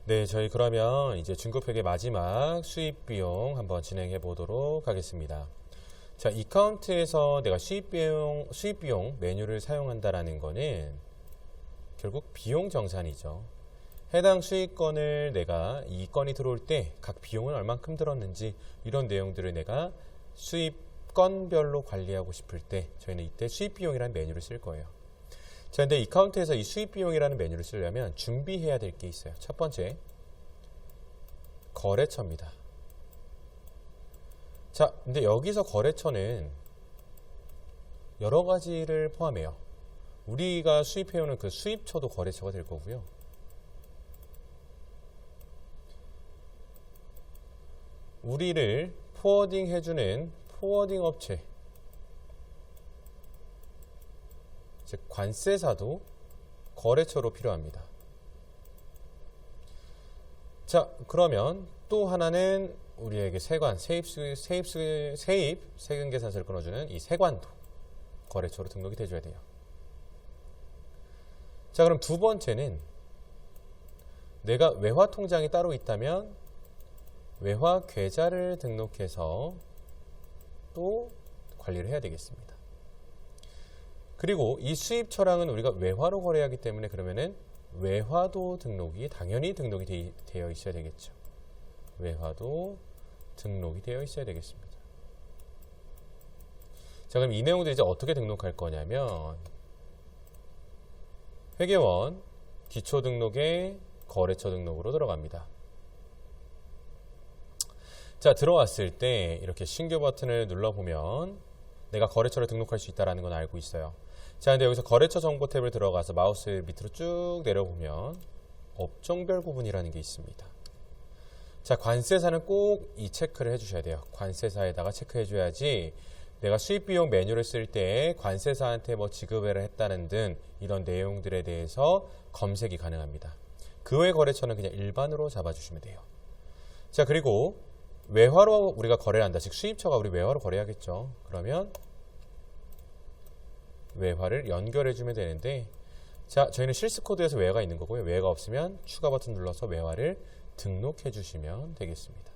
네, 저희 그러면 이제 중급회계 마지막 수입 비용 한번 진행해 보도록 하겠습니다. 자, 이카운트에서 내가 수입 비용 메뉴를 사용한다라는 거는 결국 비용 정산이죠. 해당 수익건을 내가 이 건이 들어올 때 각 비용은 얼만큼 들었는지 이런 내용들을 내가 수입건별로 관리하고 싶을 때 저희는 이때 수입 비용이라는 메뉴를 쓸 거예요. 자, 근데 이카운트에서 이 수입 비용이라는 메뉴를 쓰려면 준비해야 될 게 있어요. 첫 번째, 거래처입니다. 자, 근데 여기서 거래처는 여러 가지를 포함해요. 우리가 수입해오는 그 수입처도 거래처가 될 거고요. 우리를 포워딩 해주는 포워딩 업체, 즉 관세사도 거래처로 필요합니다. 자, 그러면 또 하나는 우리에게 세관, 세금 계산서를 끊어주는 이 세관도 거래처로 등록이 돼줘야 돼요. 자, 그럼 두 번째는 내가 외화 통장이 따로 있다면 외화 계좌를 등록해서 또 관리를 해야 되겠습니다. 그리고 이 수입처랑은 우리가 외화로 거래하기 때문에 그러면은 외화도 등록이 당연히 등록이 되어 있어야 되겠죠. 외화도 등록이 되어 있어야 되겠습니다. 자, 그럼 이 내용들 이제 어떻게 등록할 거냐면 회계원 기초 등록에 거래처 등록으로 들어갑니다. 자, 들어왔을 때 이렇게 신규 버튼을 눌러보면 내가 거래처를 등록할 수 있다는 건 알고 있어요. 자, 근데 여기서 거래처 정보 탭을 들어가서 마우스 밑으로 쭉 내려보면 업종별 구분이라는 게 있습니다. 자, 관세사는 꼭 이 체크를 해주셔야 돼요. 관세사에다가 체크해줘야지 내가 수입비용 메뉴를 쓸 때 관세사한테 뭐 지급을 했다는 등 이런 내용들에 대해서 검색이 가능합니다. 그 외 거래처는 그냥 일반으로 잡아주시면 돼요. 자, 그리고 외화로 우리가 거래를 한다. 즉 수입처가 우리 외화로 거래하겠죠. 그러면 외화를 연결해주면 되는데, 자, 저희는 실스코드에서 외화가 있는 거고요. 외화가 없으면 추가 버튼 눌러서 외화를 등록해 주시면 되겠습니다.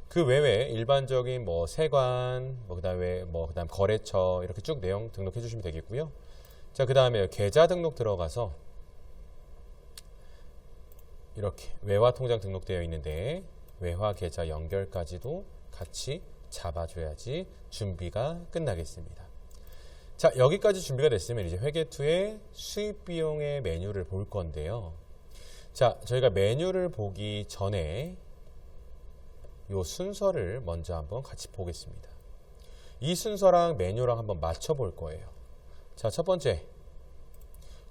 그 외에 일반적인 뭐 세관, 그다음 거래처 이렇게 쭉 내용 등록해 주시면 되겠고요. 자, 그다음에 계좌 등록 들어가서 이렇게 외화 통장 등록되어 있는데 외화 계좌 연결까지도 같이 잡아줘야지 준비가 끝나겠습니다. 자, 여기까지 준비가 됐으면 이제 회계2의 수입 비용의 메뉴를 볼 건데요. 자, 저희가 메뉴를 보기 전에 이 순서를 먼저 한번 같이 보겠습니다. 이 순서랑 메뉴랑 한번 맞춰 볼 거예요. 자, 첫 번째,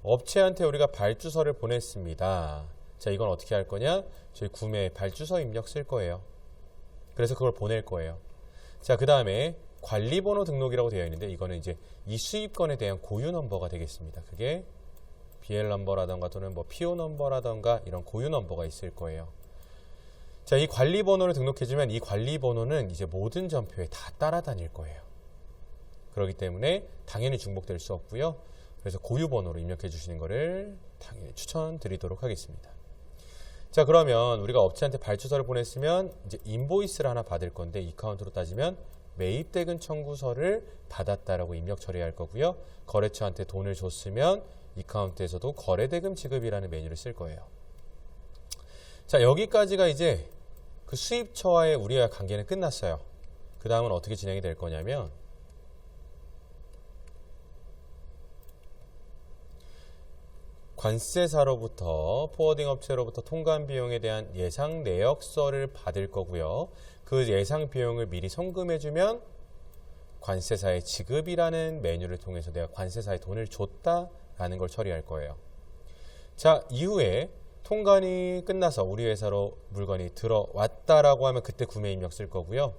업체한테 우리가 발주서를 보냈습니다. 자, 이건 어떻게 할 거냐? 저희 구매 발주서 입력 쓸 거예요. 그래서 그걸 보낼 거예요. 자, 그 다음에 관리번호 등록이라고 되어 있는데 이거는 이제 이 수입건에 대한 고유 넘버가 되겠습니다. 그게 BL 넘버라던가 또는 뭐 PO 넘버라던가 이런 고유 넘버가 있을 거예요. 자, 이 관리번호를 등록해주면 이 관리번호는 이제 모든 전표에 다 따라다닐 거예요. 그렇기 때문에 당연히 중복될 수 없고요. 그래서 고유 번호로 입력해 주시는 거를 당연히 추천드리도록 하겠습니다. 자, 그러면 우리가 업체한테 발주서를 보냈으면 이제 인보이스를 하나 받을 건데 이카운트로 따지면 매입대금 청구서를 받았다라고 입력 처리할 거고요. 거래처한테 돈을 줬으면 이카운트에서도 거래대금 지급이라는 메뉴를 쓸 거예요. 자, 여기까지가 이제 그 수입처와의 우리의 관계는 끝났어요. 그 다음은 어떻게 진행이 될 거냐면 관세사로부터 포워딩 업체로부터 통관 비용에 대한 예상 내역서를 받을 거고요. 그 예상 비용을 미리 송금해주면 관세사의 지급이라는 메뉴를 통해서 내가 관세사에 돈을 줬다라는 걸 처리할 거예요. 자, 이후에 통관이 끝나서 우리 회사로 물건이 들어왔다라고 하면 그때 구매 입력 쓸 거고요.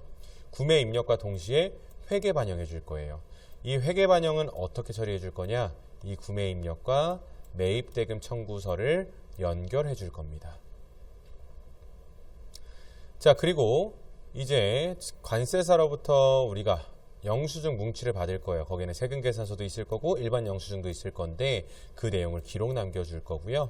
구매 입력과 동시에 회계 반영해 줄 거예요. 이 회계 반영은 어떻게 처리해 줄 거냐? 이 구매 입력과 매입대금 청구서를 연결해 줄 겁니다. 자, 그리고 이제 관세사로부터 우리가 영수증 뭉치를 받을 거예요. 거기는 세금 계산서도 있을 거고 일반 영수증도 있을 건데 그 내용을 기록 남겨줄 거고요.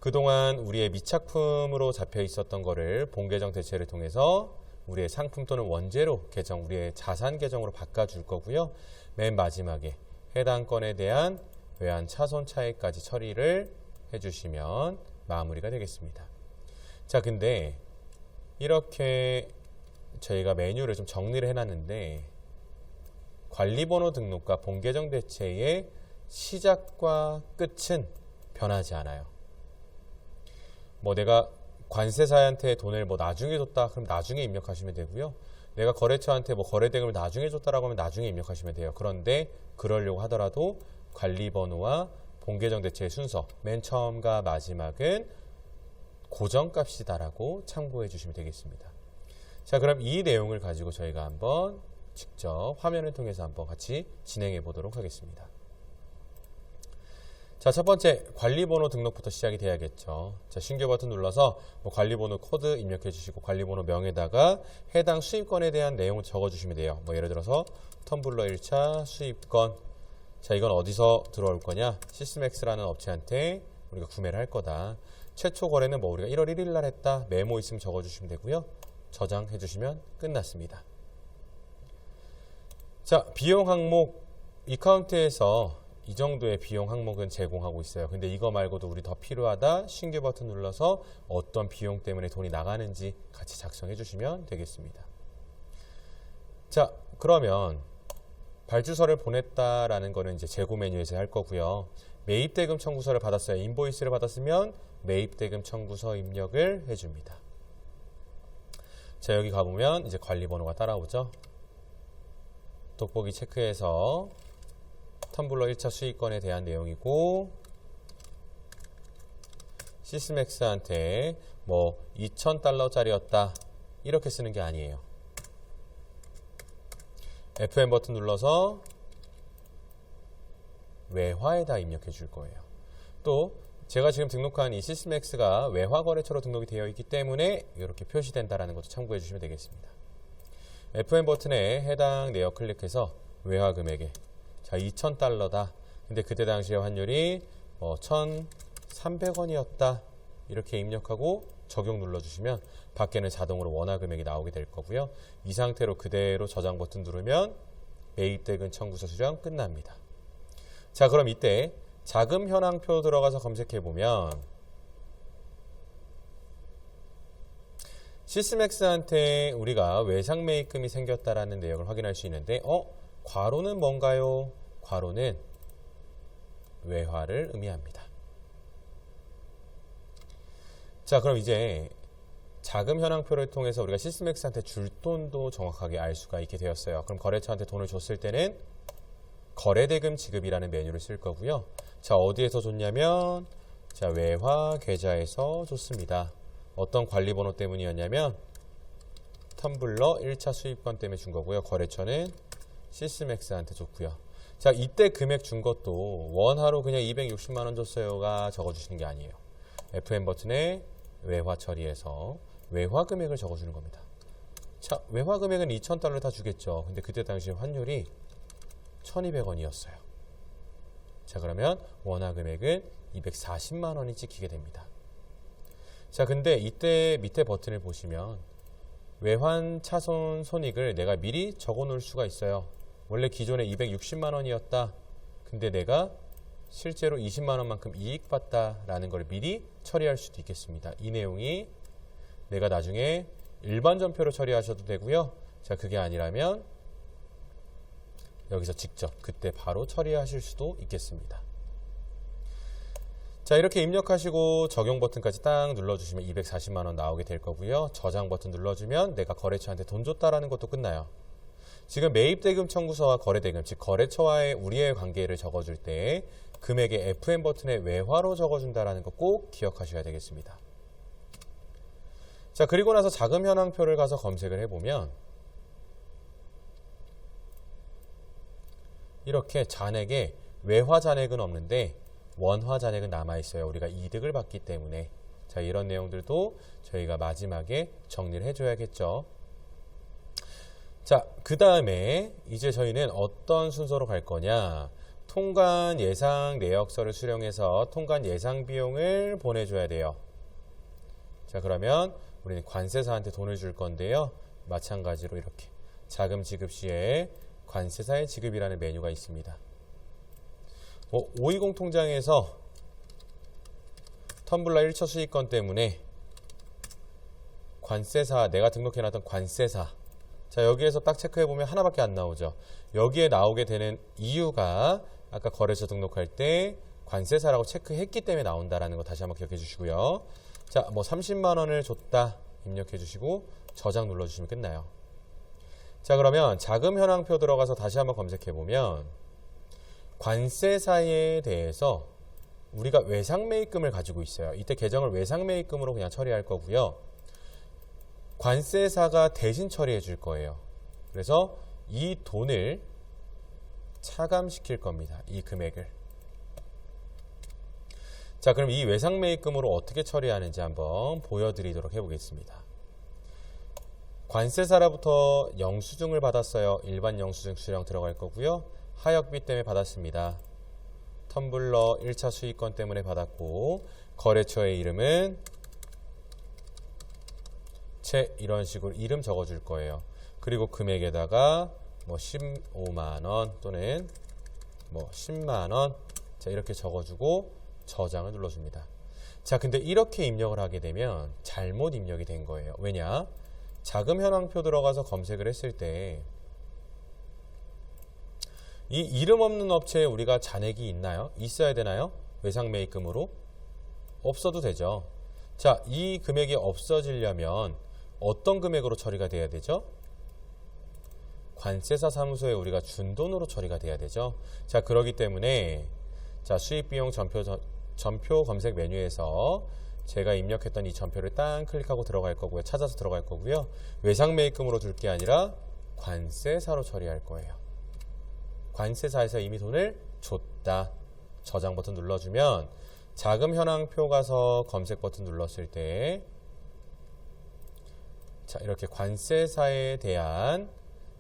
그동안 우리의 미착품으로 잡혀 있었던 거를 본계정 대체를 통해서 우리의 상품 또는 원재료 계정, 우리의 자산 계정으로 바꿔줄 거고요. 맨 마지막에 해당 건에 대한 외환 차손 차익까지 처리를 해주시면 마무리가 되겠습니다. 자, 근데 이렇게 저희가 메뉴를 좀 정리를 해놨는데 관리번호 등록과 본계정 대체의 시작과 끝은 변하지 않아요. 뭐 내가 관세사한테 돈을 뭐 나중에 줬다 그럼 나중에 입력하시면 되고요. 내가 거래처한테 뭐 거래대금을 나중에 줬다라고 하면 나중에 입력하시면 돼요. 그런데 그러려고 하더라도 관리번호와 본계정 대체의 순서 맨 처음과 마지막은 고정값이다라고 참고해 주시면 되겠습니다. 자, 그럼 이 내용을 가지고 저희가 한번 직접 화면을 통해서 한번 같이 진행해 보도록 하겠습니다. 자, 첫 번째 관리번호 등록부터 시작이 돼야겠죠. 자, 신규 버튼 눌러서 뭐 관리번호 코드 입력해 주시고 관리번호 명에다가 해당 수입건에 대한 내용을 적어 주시면 돼요. 뭐 예를 들어서 텀블러 1차 수입건. 자, 이건 어디서 들어올 거냐? 시스맥스라는 업체한테 우리가 구매를 할 거다. 최초 거래는 뭐 우리가 1월 1일 날 했다. 메모 있으면 적어 주시면 되고요. 저장해 주시면 끝났습니다. 자, 비용 항목 이카운트에서 이 정도의 비용 항목은 제공하고 있어요. 근데 이거 말고도 우리 더 필요하다. 신규 버튼 눌러서 어떤 비용 때문에 돈이 나가는지 같이 작성해 주시면 되겠습니다. 자, 그러면 발주서를 보냈다라는 거는 이제 재고 메뉴에서 할 거고요. 매입대금 청구서를 받았어요. 인보이스를 받았으면 매입대금 청구서 입력을 해줍니다. 자, 여기 가보면 이제 관리번호가 따라오죠. 돋보기 체크해서 텀블러 1차 수익건에 대한 내용이고 시스맥스한테 뭐 2,000달러짜리였다 이렇게 쓰는 게 아니에요. FM 버튼 눌러서 외화에다 입력해 줄 거예요. 또 제가 지금 등록한 이 시스맥스가 외화 거래처로 등록이 되어 있기 때문에 이렇게 표시된다라는 것도 참고해 주시면 되겠습니다. FM 버튼에 해당 내역 클릭해서 외화 금액에 자, 2,000달러다. 근데 그때 당시의 환율이 1,300원이었다. 이렇게 입력하고 적용 눌러주시면 밖에는 자동으로 원화 금액이 나오게 될 거고요. 이 상태로 그대로 저장 버튼 누르면 매입대금 청구서 수령 끝납니다. 자, 그럼 이때 자금 현황표 들어가서 검색해보면 시스맥스한테 우리가 외상 매입금이 생겼다라는 내용을 확인할 수 있는데 괄호는 뭔가요? 괄호는 외화를 의미합니다. 자, 그럼 이제 자금 현황표를 통해서 우리가 시스맥스한테 줄 돈도 정확하게 알 수가 있게 되었어요. 그럼 거래처한테 돈을 줬을 때는 거래대금 지급이라는 메뉴를 쓸 거고요. 자, 어디에서 줬냐면 자, 외화 계좌에서 줬습니다. 어떤 관리번호 때문이었냐면 텀블러 1차 수입건 때문에 준 거고요. 거래처는 시스맥스한테 줬고요. 자, 이때 금액 준 것도 원화로 그냥 260만 원 줬어요가 적어주시는 게 아니에요. FM 버튼에 외화 처리해서 외화 금액을 적어주는 겁니다. 자, 외화 금액은 2,000달러 다 주겠죠. 근데 그때 당시 환율이 1,200원이었어요. 자, 그러면 원화 금액은 240만 원이 찍히게 됩니다. 자, 근데 이때 밑에 버튼을 보시면 외환 차손 손익을 내가 미리 적어 놓을 수가 있어요. 원래 기존에 260만 원이었다. 근데 내가 실제로 20만 원만큼 이익 봤다라는 걸 미리 처리할 수도 있겠습니다. 이 내용이 내가 나중에 일반 전표로 처리하셔도 되고요. 자, 그게 아니라면 여기서 직접 그때 바로 처리하실 수도 있겠습니다. 자, 이렇게 입력하시고 적용 버튼까지 딱 눌러주시면 240만 원 나오게 될 거고요. 저장 버튼 눌러주면 내가 거래처한테 돈 줬다라는 것도 끝나요. 지금 매입대금 청구서와 거래대금, 즉 거래처와의 우리의 관계를 적어줄 때 금액의 FM 버튼에 외화로 적어준다라는 거 꼭 기억하셔야 되겠습니다. 자, 그리고 나서 자금 현황표를 가서 검색을 해보면 이렇게 잔액에 외화 잔액은 없는데 원화 잔액은 남아있어요. 우리가 이득을 받기 때문에. 자, 이런 내용들도 저희가 마지막에 정리를 해줘야겠죠. 자, 그 다음에 이제 저희는 어떤 순서로 갈 거냐. 통관 예상 내역서를 수령해서 통관 예상 비용을 보내줘야 돼요. 자, 그러면 우리는 관세사한테 돈을 줄 건데요. 마찬가지로 이렇게 자금 지급 시에 관세사의 지급이라는 메뉴가 있습니다. 520 통장에서 텀블러 1차 수익권 때문에 관세사, 내가 등록해놨던 관세사, 자, 여기에서 딱 체크해보면 하나밖에 안 나오죠. 여기에 나오게 되는 이유가 아까 거래처 등록할 때 관세사라고 체크했기 때문에 나온다라는 거 다시 한번 기억해 주시고요. 자, 뭐 30만 원을 줬다 입력해 주시고 저장 눌러주시면 끝나요. 자, 그러면 자금 현황표 들어가서 다시 한번 검색해 보면 관세사에 대해서 우리가 외상매입금을 가지고 있어요. 이때 계정을 외상매입금으로 그냥 처리할 거고요. 관세사가 대신 처리해 줄 거예요. 그래서 이 돈을 차감시킬 겁니다. 이 금액을. 자, 그럼 이 외상매입금으로 어떻게 처리하는지 한번 보여드리도록 해보겠습니다. 관세사로부터 영수증을 받았어요. 일반 영수증 수령 들어갈 거고요. 하역비 때문에 받았습니다. 텀블러 1차 수익권 때문에 받았고, 거래처의 이름은 이런 식으로 이름 적어줄 거예요. 그리고 금액에다가 뭐 15만원 또는 뭐 10만원, 자, 이렇게 적어주고 저장을 눌러줍니다. 자, 근데 이렇게 입력을 하게 되면 잘못 입력이 된 거예요. 왜냐? 자금 현황표 들어가서 검색을 했을 때 이 이름 없는 업체에 우리가 잔액이 있나요? 있어야 되나요? 외상매입금으로? 없어도 되죠. 자, 이 금액이 없어지려면 어떤 금액으로 처리가 돼야 되죠? 관세사 사무소에 우리가 준 돈으로 처리가 돼야 되죠. 자, 그러기 때문에 자, 수익비용 전표 검색 메뉴에서 제가 입력했던 이 전표를 딱 클릭하고 들어갈 거고요. 찾아서 들어갈 거고요. 외상매입금으로 둘 게 아니라 관세사로 처리할 거예요. 관세사에서 이미 돈을 줬다. 저장 버튼 눌러주면 자금 현황표 가서 검색 버튼 눌렀을 때 자, 이렇게 관세사에 대한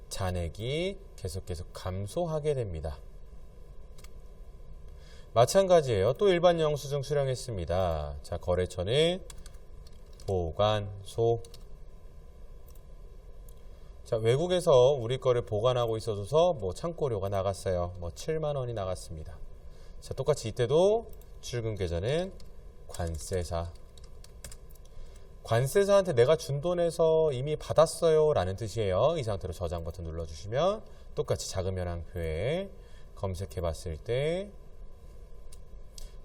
잔액이 계속 감소하게 됩니다. 마찬가지예요. 또 일반 영수증 수령했습니다. 자, 거래처는 보관소. 자, 외국에서 우리 거를 보관하고 있어줘서 뭐 창고료가 나갔어요. 뭐 7만 원이 나갔습니다. 자, 똑같이 이때도 출금 계좌는 관세사. 관세사한테 내가 준 돈에서 이미 받았어요 라는 뜻이에요. 이 상태로 저장 버튼 눌러주시면 똑같이 자금 현황표에 검색해 봤을 때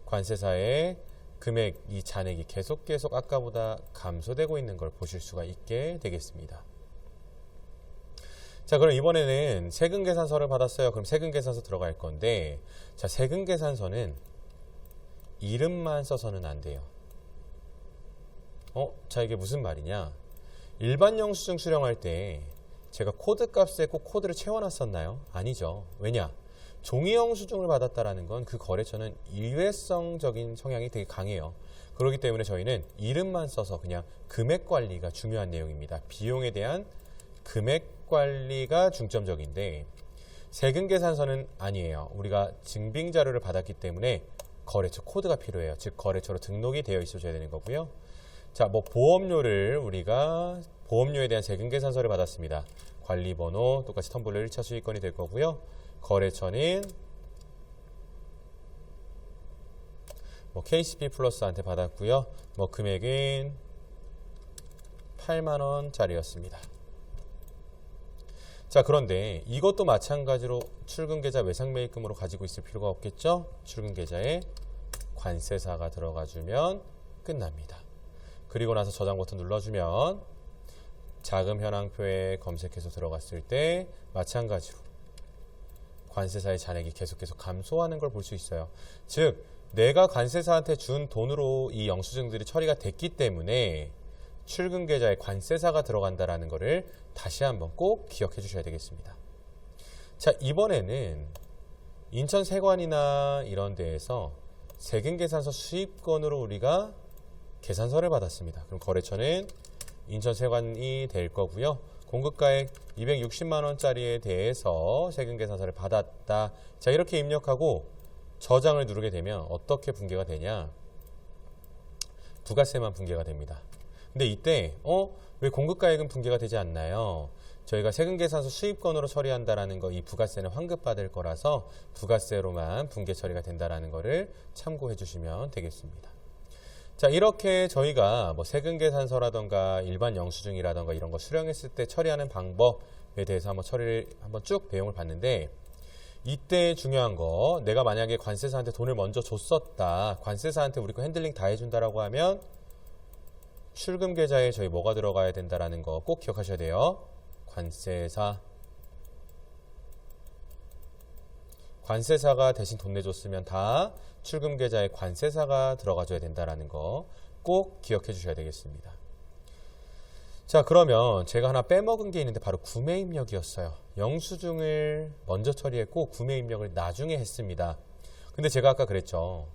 관세사의 금액, 이 잔액이 계속 아까보다 감소되고 있는 걸 보실 수가 있게 되겠습니다. 자, 그럼 이번에는 세금계산서를 받았어요. 그럼 세금계산서 들어갈 건데, 자, 세금계산서는 이름만 써서는 안 돼요. 자, 이게 무슨 말이냐? 일반 영수증 수령할 때 제가 코드 값에 꼭 코드를 채워놨었나요? 아니죠. 왜냐? 종이 영수증을 받았다라는 건 그 거래처는 일회성적인 성향이 되게 강해요. 그렇기 때문에 저희는 이름만 써서 그냥 금액 관리가 중요한 내용입니다. 비용에 대한 금액 관리가 중점적인데 세금계산서는 아니에요. 우리가 증빙 자료를 받았기 때문에 거래처 코드가 필요해요. 즉 거래처로 등록이 되어 있어줘야 되는 거고요. 자, 뭐 보험료를 우리가 보험료에 대한 세금계산서를 받았습니다. 관리번호 똑같이 텀블러 1차 수익권이 될 거고요. 거래처는 뭐 KCP 플러스한테 받았고요. 뭐 금액은 8만 원짜리였습니다. 자, 그런데 이것도 마찬가지로 출금계좌 외상매입금으로 가지고 있을 필요가 없겠죠? 출금계좌에 관세사가 들어가주면 끝납니다. 그리고 나서 저장 버튼 눌러주면 자금 현황표에 검색해서 들어갔을 때 마찬가지로 관세사의 잔액이 계속 감소하는 걸 볼 수 있어요. 즉, 내가 관세사한테 준 돈으로 이 영수증들이 처리가 됐기 때문에 출금 계좌에 관세사가 들어간다라는 것을 다시 한번 꼭 기억해 주셔야 되겠습니다. 자, 이번에는 인천세관이나 이런 데에서 세금계산서 수입건으로 우리가 계산서를 받았습니다. 그럼 거래처는 인천세관이 될 거고요. 공급가액 260만 원짜리에 대해서 세금계산서를 받았다. 자, 이렇게 입력하고 저장을 누르게 되면 어떻게 붕괴가 되냐? 부가세만 붕괴가 됩니다. 근데 이때 왜 공급가액은 붕괴가 되지 않나요? 저희가 세금계산서 수입건으로 처리한다라는 거, 이 부가세는 환급받을 거라서 부가세로만 붕괴 처리가 된다라는 거를 참고해 주시면 되겠습니다. 자, 이렇게 저희가 뭐 세금계산서라던가 일반 영수증이라던가 이런 거 수령했을 때 처리하는 방법에 대해서 한번 쭉 내용을 봤는데, 이때 중요한 거, 내가 만약에 관세사한테 돈을 먼저 줬었다, 관세사한테 우리 거 핸들링 다 해준다라고 하면 출금 계좌에 저희 뭐가 들어가야 된다라는 거 꼭 기억하셔야 돼요. 관세사가 대신 돈 내줬으면 다 출금 계좌에 관세사가 들어가줘야 된다라는 거 꼭 기억해 주셔야 되겠습니다. 자, 그러면 제가 하나 빼먹은 게 있는데 바로 구매 입력이었어요. 영수증을 먼저 처리했고 구매 입력을 나중에 했습니다. 근데 제가 아까 그랬죠.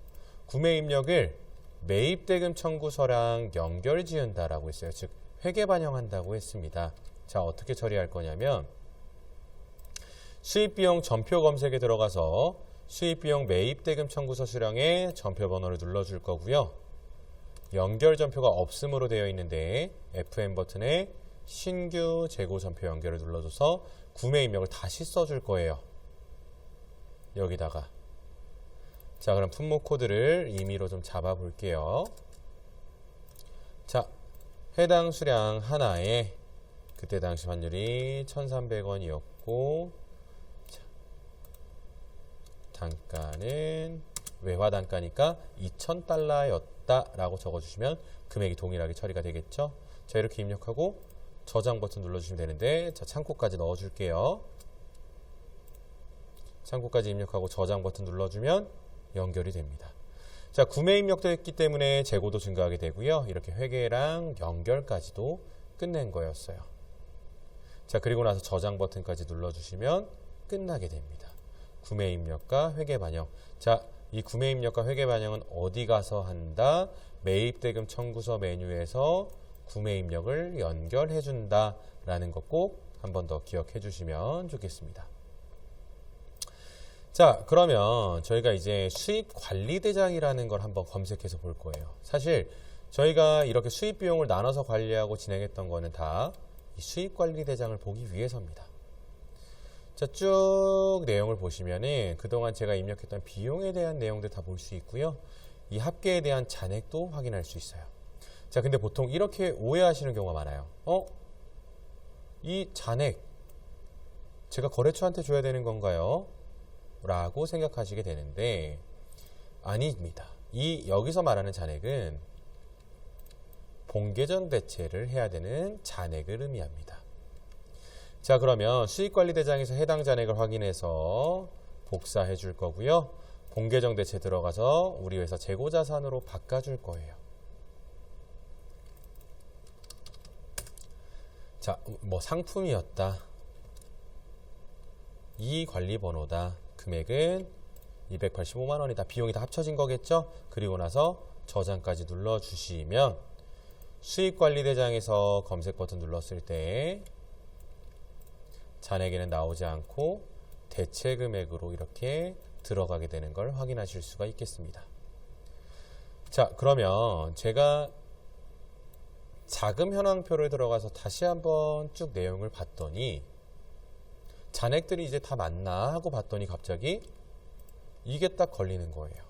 구매 입력을 매입대금 청구서랑 연결 지은다라고 했어요. 즉 회계 반영한다고 했습니다. 자, 어떻게 처리할 거냐면 수입비용 전표 검색에 들어가서 수입비용 매입대금 청구서 수령에 전표 번호를 눌러줄 거고요. 연결 전표가 없음으로 되어 있는데 FM 버튼에 신규 재고 전표 연결을 눌러줘서 구매 입력을 다시 써줄 거예요. 여기다가. 자, 그럼 품목 코드를 임의로 좀 잡아 볼게요. 자, 해당 수량 하나에 그때 당시 환율이 1,300원이었고 단가는 외화 단가니까 2,000달러였다 라고 적어주시면 금액이 동일하게 처리가 되겠죠. 자, 이렇게 입력하고 저장 버튼 눌러주시면 되는데, 자, 창고까지 넣어줄게요. 창고까지 입력하고 저장 버튼 눌러주면 연결이 됩니다. 자, 구매 입력도 했기 때문에 재고도 증가하게 되고요. 이렇게 회계랑 연결까지도 끝낸 거였어요. 자, 그리고 나서 저장 버튼까지 눌러주시면 끝나게 됩니다. 구매 입력과 회계 반영. 자, 이 구매 입력과 회계 반영은 어디 가서 한다? 매입대금 청구서 메뉴에서 구매 입력을 연결해 준다 라는 거 꼭 한 번 더 기억해 주시면 좋겠습니다. 자, 그러면 저희가 이제 수입관리대장이라는 걸 한번 검색해서 볼 거예요. 사실 저희가 이렇게 수입 비용을 나눠서 관리하고 진행했던 거는 다 이 수입관리대장을 보기 위해서입니다. 자, 쭉 내용을 보시면은 그동안 제가 입력했던 비용에 대한 내용들 다 볼 수 있고요. 이 합계에 대한 잔액도 확인할 수 있어요. 자, 근데 보통 이렇게 오해하시는 경우가 많아요. 이 잔액 제가 거래처한테 줘야 되는 건가요? 라고 생각하시게 되는데 아닙니다. 여기서 말하는 잔액은 본계정 대체를 해야 되는 잔액을 의미합니다. 자, 그러면 수익관리대장에서 해당 잔액을 확인해서 복사해 줄 거고요. 본계정 대체 들어가서 우리 회사 재고자산으로 바꿔줄 거예요. 자, 뭐 상품이었다. 이 관리번호다. 금액은 285만 원이다. 비용이 다 합쳐진 거겠죠? 그리고 나서 저장까지 눌러주시면 수익관리대장에서 검색 버튼 눌렀을 때 잔액에는 나오지 않고 대체 금액으로 이렇게 들어가게 되는 걸 확인하실 수가 있겠습니다. 자, 그러면 제가 자금 현황표를 들어가서 다시 한번 쭉 내용을 봤더니 잔액들이 이제 다 맞나 하고 봤더니 갑자기 이게 딱 걸리는 거예요.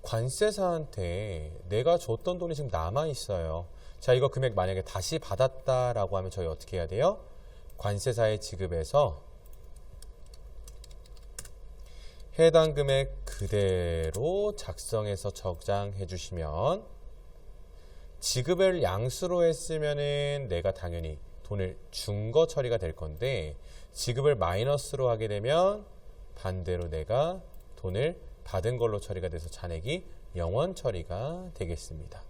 관세사한테 내가 줬던 돈이 지금 남아있어요. 자, 이거 금액 만약에 다시 받았다라고 하면 저희 어떻게 해야 돼요? 관세사에 지급해서 해당 금액 그대로 작성해서 저장해 주시면 지급을 양수로 했으면은 내가 당연히 돈을 준 거 처리가 될 건데 지급을 마이너스로 하게 되면 반대로 내가 돈을 받은 걸로 처리가 돼서 잔액이 영원 처리가 되겠습니다.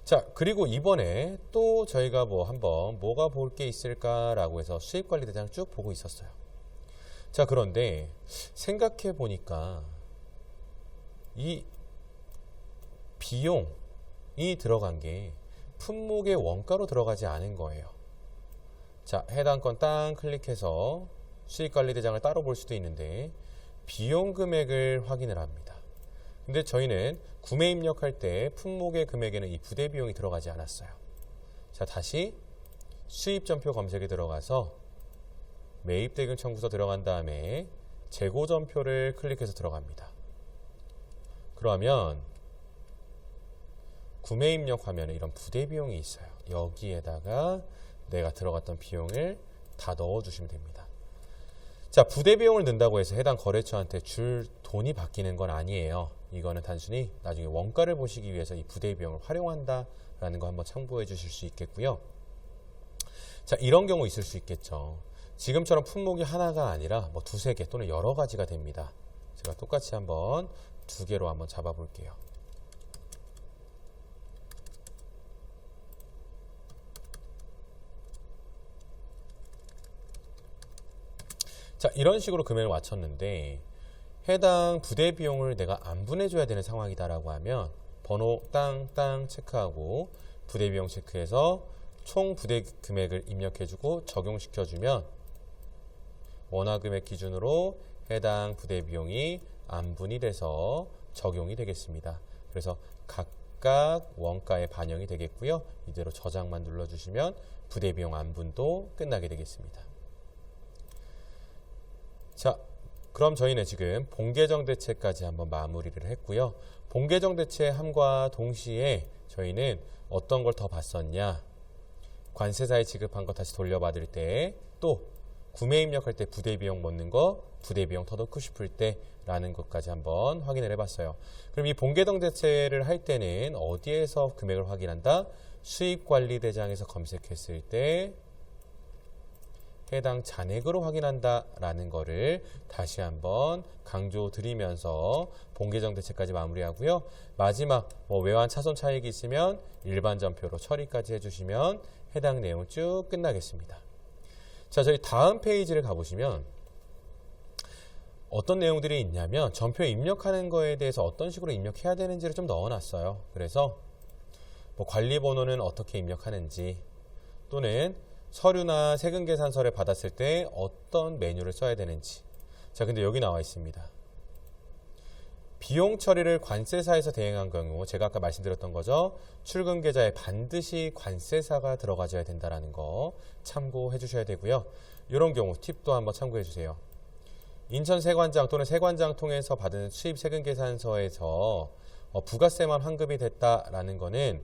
자, 그리고 이번에 또 저희가 한번 뭐가 볼 게 있을까라고 해서 수입관리대장을 쭉 보고 있었어요. 자, 그런데 생각해 보니까 이 비용, 들어간 게 품목의 원가로 들어가지 않은 거예요. 자, 해당 건 땅 클릭해서 수익관리대장을 따로 볼 수도 있는데 비용 금액을 확인을 합니다. 근데 저희는 구매 입력할 때 품목의 금액에는 이 부대 비용이 들어가지 않았어요. 자, 다시 수입전표 검색에 들어가서 매입대금 청구서 들어간 다음에 재고전표를 클릭해서 들어갑니다. 그러면 구매 입력 화면에 이런 부대 비용이 있어요. 여기에다가 내가 들어갔던 비용을 다 넣어주시면 됩니다. 자, 부대 비용을 넣는다고 해서 해당 거래처한테 줄 돈이 바뀌는 건 아니에요. 이거는 단순히 나중에 원가를 보시기 위해서 이 부대 비용을 활용한다라는 거 한번 참고해 주실 수 있겠고요. 자, 이런 경우 있을 수 있겠죠. 지금처럼 품목이 하나가 아니라 뭐 두세 개 또는 여러 가지가 됩니다. 제가 똑같이 한번 두 개로 한번 잡아 볼게요. 자, 이런 식으로 금액을 맞췄는데 해당 부대 비용을 내가 안 분해줘야 되는 상황이다라고 하면 번호 땅 체크하고 부대 비용 체크해서 총 부대 금액을 입력해주고 적용시켜주면 원화 금액 기준으로 해당 부대 비용이 안분이 돼서 적용이 되겠습니다. 그래서 각각 원가에 반영이 되겠고요. 이대로 저장만 눌러주시면 부대 비용 안분도 끝나게 되겠습니다. 자, 그럼 저희는 지금 본계정 대체까지 한번 마무리를 했고요. 본계정 대체함과 동시에 저희는 어떤 걸 더 봤었냐? 관세사에 지급한 거 다시 돌려받을 때, 또 구매 입력할 때 부대 비용 묻는 거, 부대 비용 더 넣고 싶을 때라는 것까지 한번 확인을 해봤어요. 그럼 이 본계정 대체를 할 때는 어디에서 금액을 확인한다? 수입관리대장에서 검색했을 때 해당 잔액으로 확인한다라는 거를 다시 한번 강조드리면서 본계정 대체까지 마무리하고요. 마지막 외환 차손 차익이 있으면 일반 전표로 처리까지 해주시면 해당 내용 쭉 끝나겠습니다. 자, 저희 다음 페이지를 가보시면 어떤 내용들이 있냐면 전표 입력하는 거에 대해서 어떤 식으로 입력해야 되는지를 좀 넣어놨어요. 그래서 관리번호는 어떻게 입력하는지, 또는 서류나 세금계산서를 받았을 때 어떤 메뉴를 써야 되는지. 자, 근데 여기 나와 있습니다. 비용 처리를 관세사에서 대행한 경우, 제가 아까 말씀드렸던 거죠. 출금 계좌에 반드시 관세사가 들어가줘야 된다는 거 참고해 주셔야 되고요. 이런 경우 팁도 한번 참고해 주세요. 인천 세관장 또는 세관장 통해서 받은 수입 세금 계산서에서 부가세만 환급이 됐다라는 거는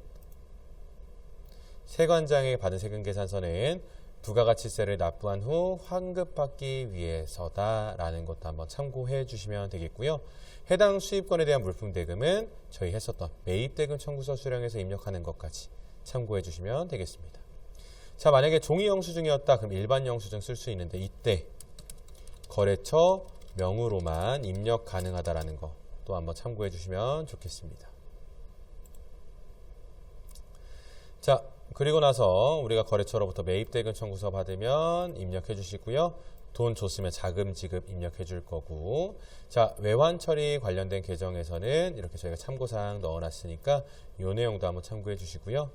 세관장에 받은 세금 계산서는 부가가치세를 납부한 후 환급받기 위해서다라는 것도 한번 참고해 주시면 되겠고요. 해당 수입권에 대한 물품대금은 저희 했었던 매입대금 청구서 수령해서 입력하는 것까지 참고해 주시면 되겠습니다. 자, 만약에 종이 영수증이었다 그럼 일반 영수증 쓸 수 있는데 이때 거래처 명으로만 입력 가능하다라는 거 또 한번 참고해 주시면 좋겠습니다. 자, 그리고 나서 우리가 거래처로부터 매입대금 청구서 받으면 입력해 주시고요. 돈 줬으면 자금 지급 입력해 줄 거고, 자, 외환 처리 관련된 계정에서는 이렇게 저희가 참고사항 넣어놨으니까 이 내용도 한번 참고해 주시고요.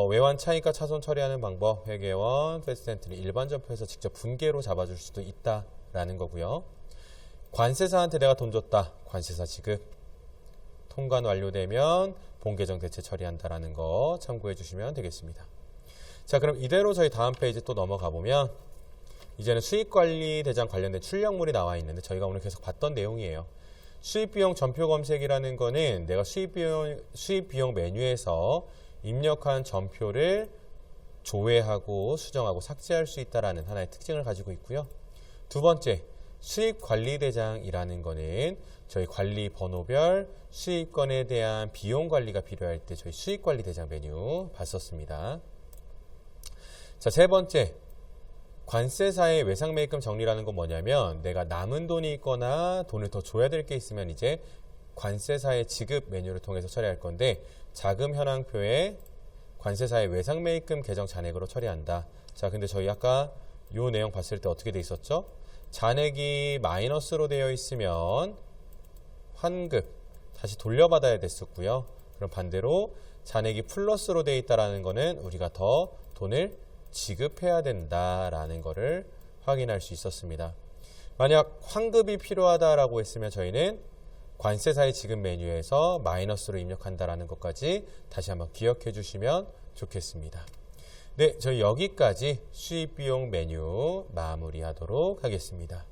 외환 차익과 차손 처리하는 방법, 회계원, 패스트엔트리 일반 전표에서 직접 분계로 잡아줄 수도 있다라는 거고요. 관세사한테 내가 돈 줬다, 관세사 지급 통관 완료되면 본계정 대체 처리한다라는 거 참고해 주시면 되겠습니다. 자, 그럼 이대로 저희 다음 페이지 또 넘어가 보면 이제는 수익관리대장 관련된 출력물이 나와 있는데 저희가 오늘 계속 봤던 내용이에요. 수입비용 전표 검색이라는 거는 내가 수입비용 메뉴에서 입력한 전표를 조회하고 수정하고 삭제할 수 있다는 하나의 특징을 가지고 있고요. 두 번째, 수입관리대장이라는 거는 저희 관리 번호별 수입건에 대한 비용 관리가 필요할 때 저희 수입관리대장 메뉴 봤었습니다. 자, 세 번째, 관세사의 외상매입금 정리라는 건 뭐냐면 내가 남은 돈이 있거나 돈을 더 줘야 될 게 있으면 이제 관세사의 지급 메뉴를 통해서 처리할 건데, 자금 현황표에 관세사의 외상매입금 계정 잔액으로 처리한다. 자, 근데 저희 아까 이 내용 봤을 때 어떻게 돼 있었죠? 잔액이 마이너스로 되어 있으면 환급 다시 돌려받아야 됐었고요. 그럼 반대로 잔액이 플러스로 돼 있다라는 거는 우리가 더 돈을 지급해야 된다라는 거를 확인할 수 있었습니다. 만약 환급이 필요하다라고 했으면 저희는 관세사의 지급 메뉴에서 마이너스로 입력한다라는 것까지 다시 한번 기억해 주시면 좋겠습니다. 네, 저희 여기까지 수입비용 메뉴 마무리하도록 하겠습니다.